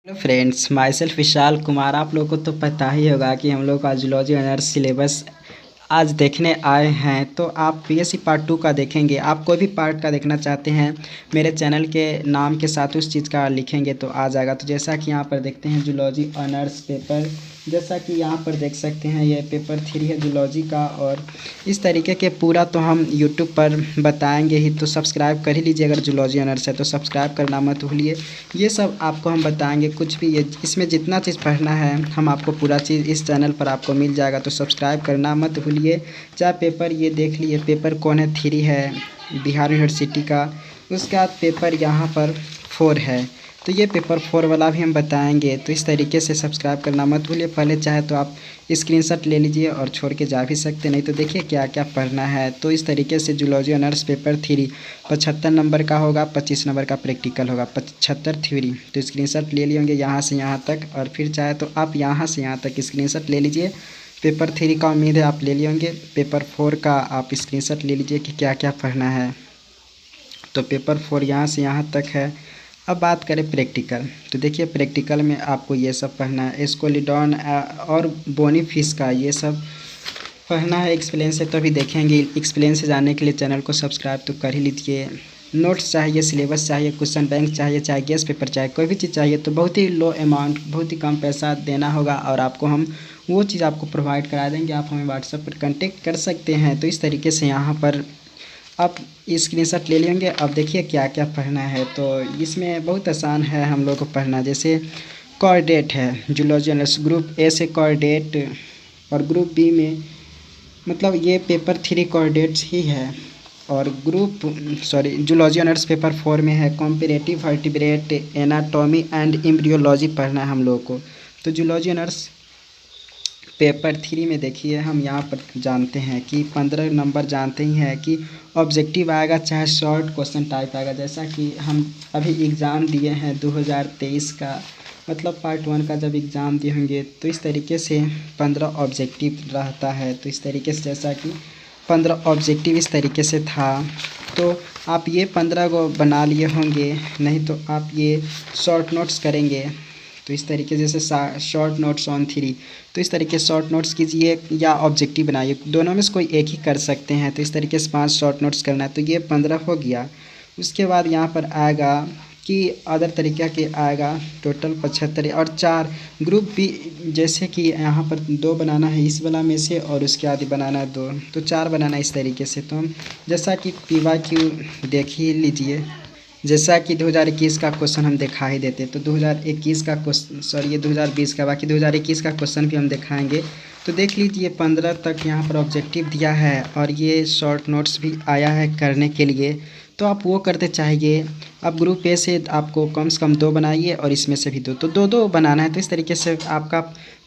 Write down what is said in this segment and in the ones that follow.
Hello friends, my self Vishal Kumar. आप लोगों को तो पता ही होगा कि हम लोग का जूलॉजी ऑनर्स सिलेबस आज देखने आए हैं। तो आप पीएससी पार्ट 2 का देखेंगे। आप कोई भी पार्ट का देखना चाहते हैं, मेरे चैनल के नाम के साथ उस चीज़ का लिखेंगे तो आ जाएगा। तो जैसा कि यहाँ पर देखते हैं जूलॉजी ऑनर्स पेपर, जैसा कि यहाँ पर देख सकते हैं ये पेपर 3 है जूलॉजी का। और इस तरीके के पूरा तो हम यूट्यूब पर बताएंगे ही, तो सब्सक्राइब कर ही लीजिए। अगर जूलॉजी ऑनर्स है तो सब्सक्राइब करना मत भूलिए। ये सब आपको हम बताएंगे, कुछ भी ये इसमें जितना चीज़ पढ़ना है हम आपको पूरा चीज़ इस चैनल पर आपको मिल जाएगा। तो सब्सक्राइब करना मत भूलिए। चाहे पेपर ये देख लिए, पेपर कौन है 3 है बिहार यूनिवर्सिटी का। उसके बाद पेपर यहाँ पर 4 है, तो ये पेपर 4 वाला भी हम बताएंगे। तो इस तरीके से सब्सक्राइब करना मत भूलिए। पहले चाहे तो आप स्क्रीनशॉट ले लीजिए और छोड़ के जा भी सकते, नहीं तो देखिए क्या क्या पढ़ना है। तो इस तरीके से जूलॉजी ऑनर्स पेपर 3 75 नंबर का होगा, 25 नंबर का प्रैक्टिकल होगा, 75 थ्योरी। तो स्क्रीनशॉट ले लिए होंगे यहाँ से यहाँ तक, और फिर चाहे तो आप यहाँ से यहाँ तक स्क्रीनशॉट ले लीजिए। पेपर 3 का उम्मीद है आप ले लिए होंगे। पेपर 4 का आप स्क्रीनशॉट ले लीजिए कि क्या क्या पढ़ना है। तो पेपर 4 यहाँ से यहाँ तक है। अब बात करें प्रैक्टिकल, तो देखिए प्रैक्टिकल में आपको ये सब पढ़ना है, एस्कोलिडॉन और बोनीफिश का ये सब पढ़ना है। एक्सप्लेन से तो अभी देखेंगे। एक्सप्लेन से जानने के लिए चैनल को सब्सक्राइब तो कर ही लीजिए। नोट्स चाहिए, सिलेबस चाहिए, क्वेश्चन बैंक चाहिए, चाहे गेस्ट पेपर चाहिए, कोई भी चीज़ चाहिए तो बहुत ही लो अमाउंट, बहुत ही कम पैसा देना होगा और आपको हम वो चीज़ आपको प्रोवाइड करा देंगे। आप हमें व्हाट्सएप पर कांटेक्ट कर सकते हैं। तो इस तरीके से यहाँ पर आप स्क्रीनशॉट ले लेंगे। अब देखिए क्या क्या पढ़ना है। तो इसमें बहुत आसान है हम लोग को पढ़ना। जैसे कोऑर्डिनेट है, जूलॉजी ऑनर्स ग्रुप ए से कोऑर्डिनेट, और ग्रुप बी में मतलब ये पेपर 3 कोऑर्डिनेट्स ही है। और जूलॉजी ऑनर्स पेपर 4 में है कॉम्पैरेटिव वर्टिब्रेट, एनाटॉमी एंड एम्ब्रियोलॉजी पढ़ना है हम लोग को। तो जूलॉजी ऑनर्स पेपर 3 में देखिए हम यहाँ पर जानते हैं कि 15 नंबर जानते ही हैं कि ऑब्जेक्टिव आएगा, चाहे शॉर्ट क्वेश्चन टाइप आएगा। जैसा कि हम अभी एग्ज़ाम दिए हैं 2023 का, मतलब पार्ट 1 का जब एग्ज़ाम दिए होंगे तो इस तरीके से 15 ऑब्जेक्टिव रहता है। तो इस तरीके से जैसा कि 15 ऑब्जेक्टिव इस तरीके से था, तो आप ये 15 को बना लिए होंगे, नहीं तो आप ये शॉर्ट नोट्स करेंगे। तो इस तरीके जैसे शॉर्ट नोट्स ऑन 3, तो इस तरीके शॉर्ट नोट्स कीजिए या ऑब्जेक्टिव बनाइए, दोनों में से कोई एक ही कर सकते हैं। तो इस तरीके से 5 शॉर्ट नोट्स करना है, तो ये 15 हो गया। उसके बाद यहाँ पर आएगा कि अदर तरीक़ा के आएगा टोटल 75, और 4 ग्रुप बी, जैसे कि यहाँ पर 2 बनाना है इस वाला में से और उसके आदि बनाना है 2, तो 4 बनाना है इस तरीके से। तो हम जैसा कि PYQ देख ही लीजिए, जैसा कि 2021 का क्वेश्चन हम दिखा ही देते, तो 2021 का क्वेश्चन, सॉरी ये 2020 का, बाकी 2021 का क्वेश्चन भी हम दिखाएंगे। तो देख लीजिए 15 तक यहाँ पर ऑब्जेक्टिव दिया है और ये शॉर्ट नोट्स भी आया है करने के लिए, तो आप वो करते चाहिए। अब ग्रुप ए से आपको कम से कम 2 बनाइए और इसमें से भी 2, तो 2-2 बनाना है। तो इस तरीके से आपका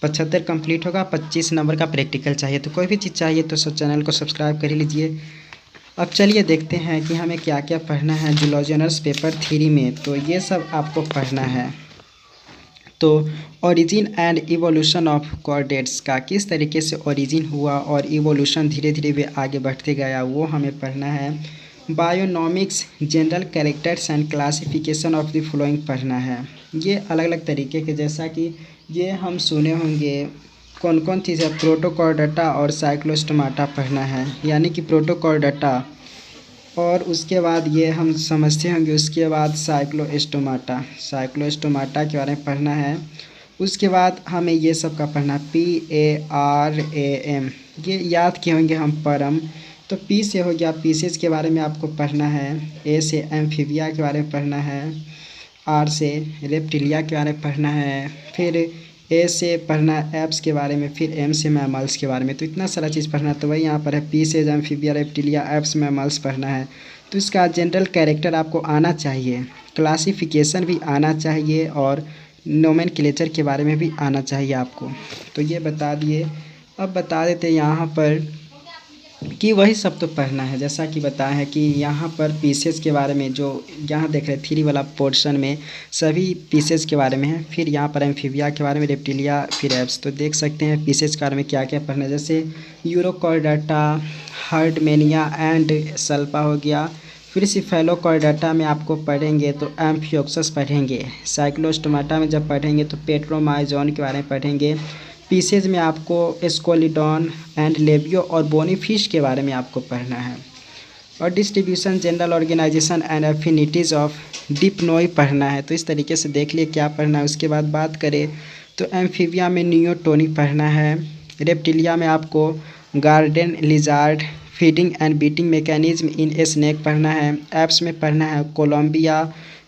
75 कंप्लीट होगा। 25 नंबर का प्रैक्टिकल चाहिए, तो कोई भी चीज़ चाहिए तो चैनल को सब्सक्राइब कर ही लीजिए। अब चलिए देखते हैं कि हमें क्या क्या पढ़ना है जूलॉजी ऑनर्स पेपर 3 में। तो ये सब आपको पढ़ना है। तो origin and evolution of coordinates का, किस तरीके से ओरिजिन हुआ और इवोल्यूशन धीरे धीरे वे आगे बढ़ते गया, वो हमें पढ़ना है। Bionomics, general characters and classification of the following पढ़ना है। ये अलग अलग तरीके के, जैसा कि ये हम सुने होंगे कौन कौन चीज़ है, प्रोटोकॉर्डाटा और साइक्लोस्टोमाटा पढ़ना है, यानी कि प्रोटोकॉर्डाटा, और उसके बाद ये हम समझते होंगे। उसके बाद साइक्लोस्टोमाटा के बारे में पढ़ना है। उसके बाद हमें ये सब का पढ़ना है, PARAM, ये याद किए होंगे हम, परम। तो P से हो गया पीसेज के बारे में आपको पढ़ना है। A से एम्फीबिया के बारे में पढ़ना है। R से रेप्टिलिया के बारे में पढ़ना है। फिर A से पढ़ना है एप्स के बारे में, फिर M से मैमल्स के बारे में। तो इतना सारा चीज़ पढ़ना है। तो वही यहाँ पर है, P से एम्फीबिया, रेप्टिलिया, एप्स, मैमल्स पढ़ना है। तो इसका जनरल कैरेक्टर आपको आना चाहिए, क्लासिफिकेशन भी आना चाहिए, और नोमेनक्लेचर के बारे में भी आना चाहिए आपको। तो ये बता दिए। अब बता देते यहाँ पर कि वही सब तो पढ़ना है, जैसा कि बताया है कि यहाँ पर पीसेस के बारे में, जो यहाँ देख रहे 3 वाला पोर्शन में सभी पीसेस के बारे में है। फिर यहाँ पर एम्फीबिया के बारे में, रेप्टिलिया, फिर एप्स। तो देख सकते हैं पीसेस के बारे में क्या क्या पढ़ना है। जैसे यूरोकॉर्डाटा, हर्डमेनिया एंड सल्पा हो गया, फिर सिफेलोकॉर्डेटा में आपको पढ़ेंगे तो एम्फियोक्सस पढ़ेंगे। साइक्लोस्टोमाटा में जब पढ़ेंगे तो पेट्रोमाइजोन के बारे में पढ़ेंगे। पीसेज में आपको स्कोलिडॉन एंड लेबियो और बोनीफिश के बारे में आपको पढ़ना है। और distribution, general organization and affinities of Dipnoi पढ़ना है। तो इस तरीके से देख लिए क्या पढ़ना है। उसके बाद बात करें तो एम्फीबिया में नियोटोनी पढ़ना है। रेप्टिलिया में आपको garden lizard feeding and beating mechanism in snake पढ़ना है। एप्स में पढ़ना है कोलम्बिया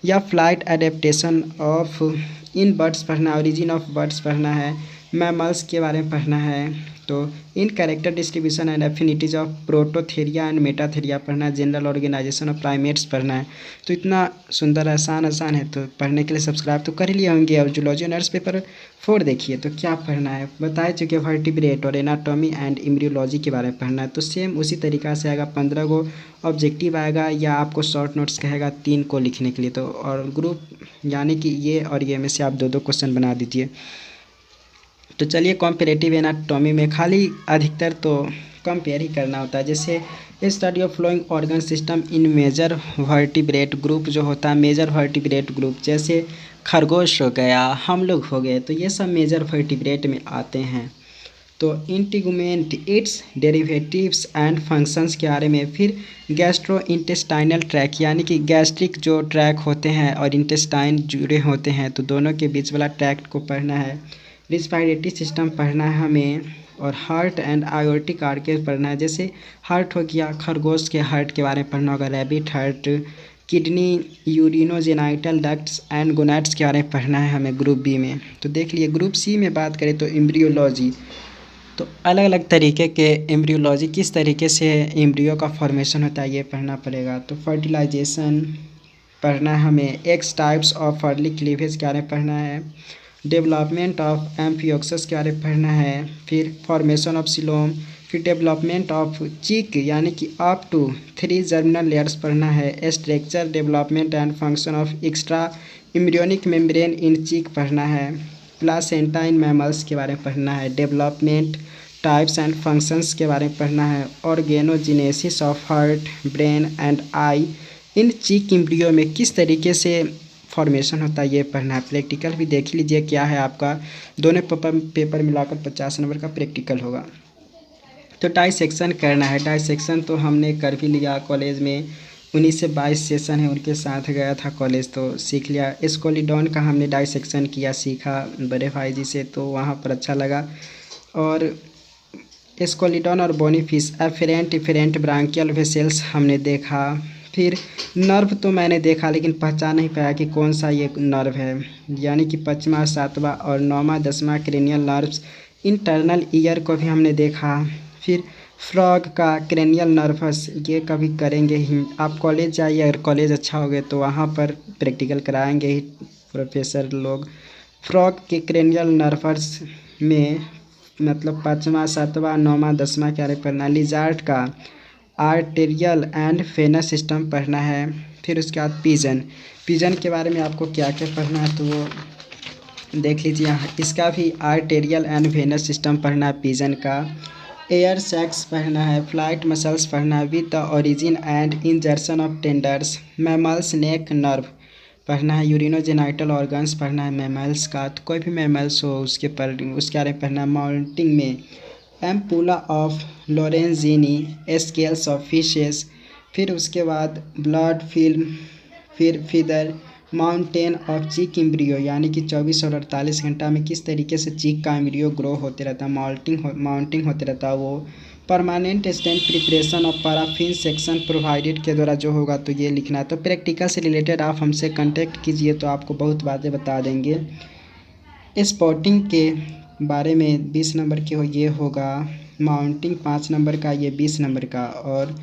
या flight adaptation of in birds पढ़ना है। ओरिजिन ऑफ बर्ड्स पढ़ना है। मैमल्स के बारे में पढ़ना है। तो इन character distribution and affinities of Prototheria and Metatheria पढ़ना है। जनरल ऑर्गेनाइजेशन ऑफ प्राइमेट्स पढ़ना है। तो इतना सुंदर आसान है, तो पढ़ने के लिए सब्सक्राइब तो कर ही लिए होंगे। और जूलॉजी ऑनर्स पेपर 4 देखिए तो क्या पढ़ना है बता चुके। वर्टिब्रेट और एनाटॉमी एंड एम्ब्रियोलॉजी के बारे में पढ़ना है। तो सेम उसी तरीक़ा से आएगा, 15 को ऑब्जेक्टिव आएगा या आपको शॉर्ट नोट्स कहेगा 3 को लिखने के लिए। तो और ग्रुप यानी कि ये और ये में से आप 2-2 क्वेश्चन बना दीजिए। तो चलिए कॉम्पेरेटिव एनाटॉमी में खाली अधिकतर तो कंपेयर ही करना होता है। जैसे study of flowing organ system in major vertebrate group जो होता है, मेजर वर्टिब्रेट ग्रुप जैसे खरगोश हो गया, हम लोग हो गए, तो ये सब मेजर वर्टिब्रेट में आते हैं। तो इंटीगुमेंट, इट्स डेरिवेटिव्स एंड फंक्शंस के बारे में। फिर गैस्ट्रो इंटेस्टाइनल ट्रैक यानी कि गैस्ट्रिक जो ट्रैक होते हैं और इंटेस्टाइन जुड़े होते हैं, तो दोनों के बीच वाला ट्रैक्ट को पढ़ना है। रिस्पायरेटरी सिस्टम पढ़ना है हमें। और हार्ट एंड आयोटिक आर्केज पढ़ना है। जैसे हार्ट हो गया, खरगोश के हार्ट के बारे में पढ़ना होगा। Rabbit heart, kidney, urinogenital ducts and gonads के बारे में पढ़ना है हमें ग्रुप बी में। तो देख लिए। ग्रुप सी में बात करें तो एम्ब्रियोलॉजी, तो अलग अलग तरीके के एम्ब्रियोलॉजी, किस तरीके से एम्ब्रियो का फॉर्मेशन होता है ये पढ़ना पड़ेगा। तो फर्टिलाइजेशन पढ़ना है हमें। X types of early cleavage के बारे में पढ़ना है। डेवलपमेंट ऑफ एम्फियोक्सस के बारे में पढ़ना है। फिर फॉर्मेशन ऑफ सिलोम। फिर डेवलपमेंट ऑफ चीक यानी कि अप टू 3 जर्मिनल लेयर्स पढ़ना है। Structure, development and function of extra embryonic membrane in chick पढ़ना है। प्लासेंटा इन मैमल्स के बारे में पढ़ना है। डेवलपमेंट, टाइप्स एंड फंक्शंस के बारे में पढ़ना है। Organogenesis of heart, brain and I in cheek embryo में किस तरीके से फॉर्मेशन होता है ये पढ़ना है। प्रैक्टिकल भी देख लीजिए क्या है आपका। दोनों पेपर मिलाकर 50 नंबर का प्रैक्टिकल होगा। तो डाइसेक्शन करना है। डाइसेक्शन तो हमने कर भी लिया कॉलेज में, 19 से 22 सेशन है, उनके साथ गया था कॉलेज तो सीख लिया। स्कोलिडॉन का हमने डाइसेक्शन किया, सीखा बड़े भाई जी से, तो वहाँ पर अच्छा लगा। और स्कोलिडॉन और bony fish, efferent efferent branchial vessels हमने देखा। फिर नर्व तो मैंने देखा लेकिन पहचान नहीं पाया कि कौन सा ये नर्व है, यानी कि 5वां, 7वां और 9वां, 10वां क्रेनियल नर्व्स। इंटरनल ईयर को भी हमने देखा। फिर फ्रॉग का क्रेनियल नर्वस, ये कभी करेंगे ही। आप कॉलेज जाइए, अगर कॉलेज अच्छा हो गया तो वहाँ पर प्रैक्टिकल कराएंगे ही प्रोफेसर लोग। फ्रॉग के क्रेनियल नर्वस में मतलब 5वां, 7वां, 9वां, 10वां क्या पढ़ना। लिजार्ड का आर्टेरियल एंड वेनस सिस्टम पढ़ना है। फिर उसके बाद पिजन के बारे में आपको क्या क्या पढ़ना है तो वो देख लीजिए। यहाँ इसका भी आर्टेरियल एंड वेनस सिस्टम पढ़ना है पिजन का। एयर सैक्स पढ़ना है। फ्लाइट मसल्स पढ़ना है with the origin and इंजर्शन of tenders. Mammals neck nerve पढ़ना है। यूरिनोजेनाइटल ऑर्गन्स पढ़ना है मैमल्स का, तो कोई भी मैमल्स हो उसके बारे में पढ़ना है। माउंटिंग में ampulla of Lorenzini, scales of fishes. फिर उसके बाद ब्लड फिल्म, फिर feather, mounting of chick embryo यानी कि 24 और 48 घंटा में किस तरीके से चीक का एम्ब्रियो ग्रो होते रहता है, माउंटिंग होते रहता है वो। Permanent stained preparation of paraffin section provided के द्वारा जो होगा तो ये लिखना है। तो प्रैक्टिकल से रिलेटेड आप हमसे कांटेक्ट कीजिए तो आपको बहुत बातें बता देंगे। स्पॉटिंग के बारे में 20 नंबर की ये होगा। माउंटिंग 5 नंबर का, ये 20 नंबर का। और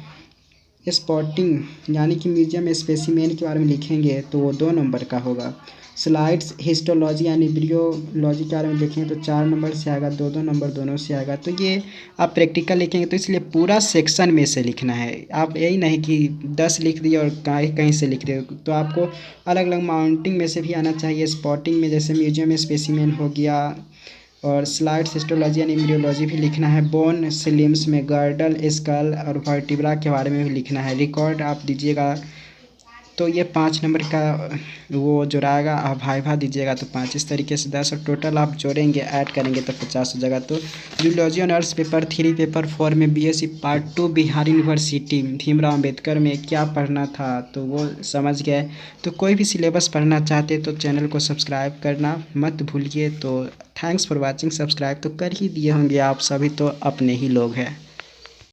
स्पॉटिंग यानी कि म्यूजियम स्पेसिमेन के बारे में लिखेंगे तो वो 2 नंबर का होगा। स्लाइड्स, हिस्टोलॉजी यानी एम्ब्रियोलॉजी के बारे में देखेंगे तो 4 नंबर से आएगा, 2-2 नंबर दोनों से आएगा। तो ये आप प्रैक्टिकल लिखेंगे तो इसलिए पूरा सेक्शन में से लिखना है। आप यही नहीं कि 10 लिख दिए और कहीं से लिख रहे हो, तो आपको अलग अलग माउंटिंग में से भी आना चाहिए। स्पॉटिंग में जैसे म्यूजियम स्पेसिमेन हो गया, और स्लाइड सिस्टोलॉजी यानी एम्ब्रियोलॉजी भी लिखना है। बोन सिलिम्स में गर्डल, स्कल और वर्टिब्रा के बारे में भी लिखना है। रिकॉर्ड आप दीजिएगा तो ये 5 नंबर का वो जुड़ाएगा, आप भाइभा दीजिएगा तो 5, इस तरीके से 10 और टोटल आप जोड़ेंगे ऐड करेंगे तो 50 हो जाएगा। तो जूलॉजी ऑनर्स पेपर 3 पेपर 4 में BSc part 2 Bihar university Bhimrao Ambedkar में क्या पढ़ना था तो वो समझ गए। तो कोई भी सिलेबस पढ़ना चाहते तो चैनल को सब्सक्राइब करना मत भूलिए। तो थैंक्स फॉर वॉचिंग। सब्सक्राइब तो कर ही दिए होंगे आप सभी, तो अपने ही लोग हैं।